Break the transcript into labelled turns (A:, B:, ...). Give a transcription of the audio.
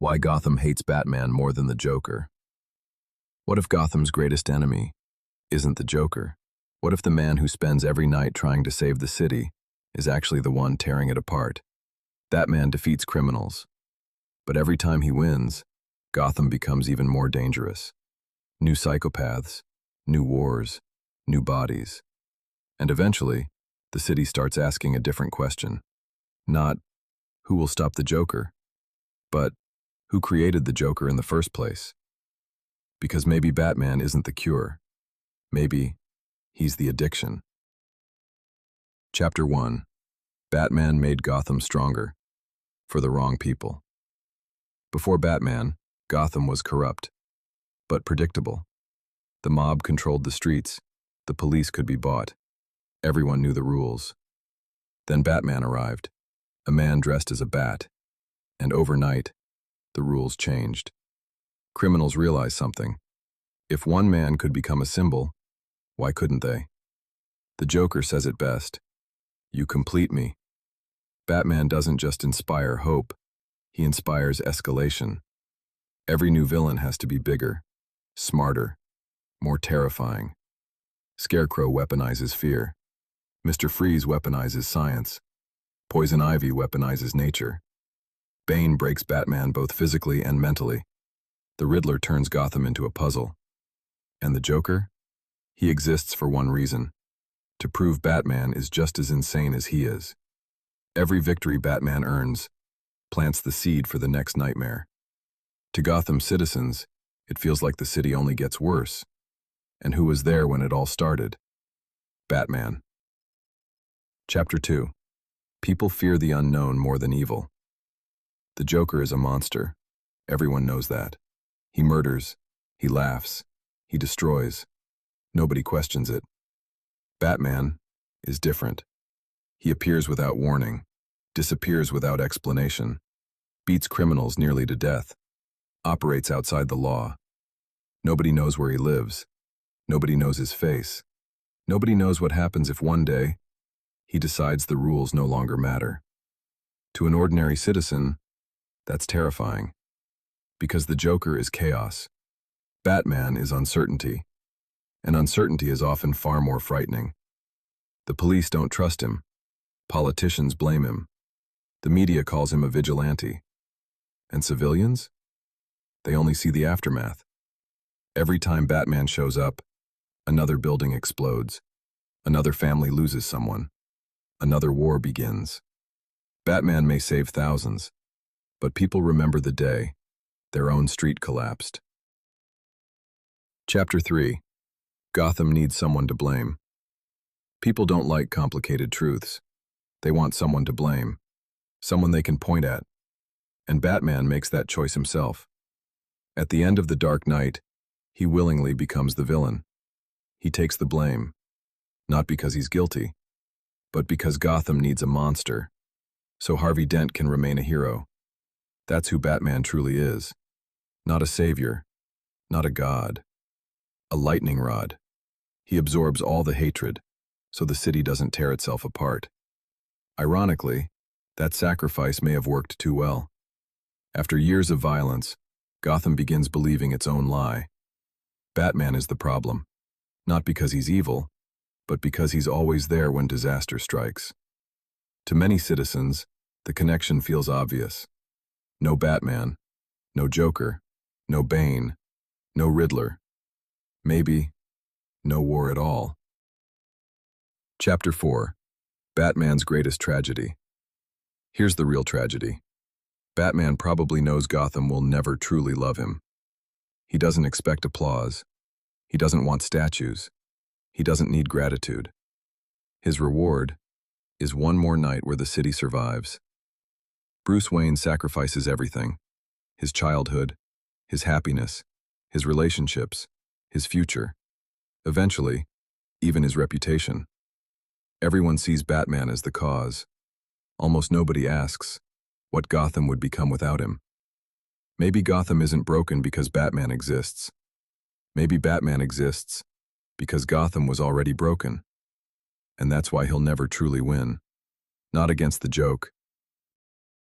A: Why Gotham hates Batman more than the Joker. What if Gotham's greatest enemy isn't the Joker? What if the man who spends every night trying to save the city is actually the one tearing it apart? That man defeats criminals, but every time he wins, Gotham becomes even more dangerous. New psychopaths, new wars, new bodies. And eventually, the city starts asking a different question. Not, who will stop the Joker? But, who created the Joker in the first place? Because maybe Batman isn't the cure. Maybe he's the addiction. Chapter 1. Batman made Gotham stronger. For the wrong people. Before Batman, Gotham was corrupt, but predictable. The mob controlled the streets, the police could be bought. Everyone knew the rules. Then Batman arrived, a man dressed as a bat, and overnight, the rules changed. Criminals realized something. If one man could become a symbol, why couldn't they? The Joker says it best. You complete me. Batman doesn't just inspire hope, he inspires escalation. Every new villain has to be bigger, smarter, more terrifying. Scarecrow weaponizes fear. Mr. Freeze weaponizes science. Poison Ivy weaponizes nature. Bane breaks Batman both physically and mentally. The Riddler turns Gotham into a puzzle. And the Joker? He exists for one reason: to prove Batman is just as insane as he is. Every victory Batman earns plants the seed for the next nightmare. To Gotham citizens, it feels like the city only gets worse. And who was there when it all started? Batman. Chapter 2. People fear the unknown more than evil. The Joker is a monster. Everyone knows that. He murders. He laughs. He destroys. Nobody questions it. Batman is different. He appears without warning, disappears without explanation, beats criminals nearly to death, operates outside the law. Nobody knows where he lives. Nobody knows his face. Nobody knows what happens if one day he decides the rules no longer matter. To an ordinary citizen, that's terrifying. Because the Joker is chaos. Batman is uncertainty. And uncertainty is often far more frightening. The police don't trust him. Politicians blame him. The media calls him a vigilante. And civilians? They only see the aftermath. Every time Batman shows up, another building explodes. Another family loses someone. Another war begins. Batman may save thousands, but people remember the day their own street collapsed. Chapter 3. Gotham needs someone to blame. People don't like complicated truths. They want someone to blame, someone they can point at. And Batman makes that choice himself. At the end of the Dark Knight, he willingly becomes the villain. He takes the blame, not because he's guilty, but because Gotham needs a monster, so Harvey Dent can remain a hero. That's who Batman truly is. Not a savior, not a god, a lightning rod. He absorbs all the hatred, so the city doesn't tear itself apart. Ironically, that sacrifice may have worked too well. After years of violence, Gotham begins believing its own lie. Batman is the problem, not because he's evil, but because he's always there when disaster strikes. To many citizens, the connection feels obvious. No Batman, no Joker, no Bane, no Riddler. Maybe no war at all. Chapter 4. Batman's greatest tragedy. Here's the real tragedy. Batman probably knows Gotham will never truly love him. He doesn't expect applause. He doesn't want statues. He doesn't need gratitude. His reward is one more night where the city survives. Bruce Wayne sacrifices everything: his childhood, his happiness, his relationships, his future. Eventually, even his reputation. Everyone sees Batman as the cause. Almost nobody asks what Gotham would become without him. Maybe Gotham isn't broken because Batman exists. Maybe Batman exists because Gotham was already broken. And that's why he'll never truly win. Not against the joke,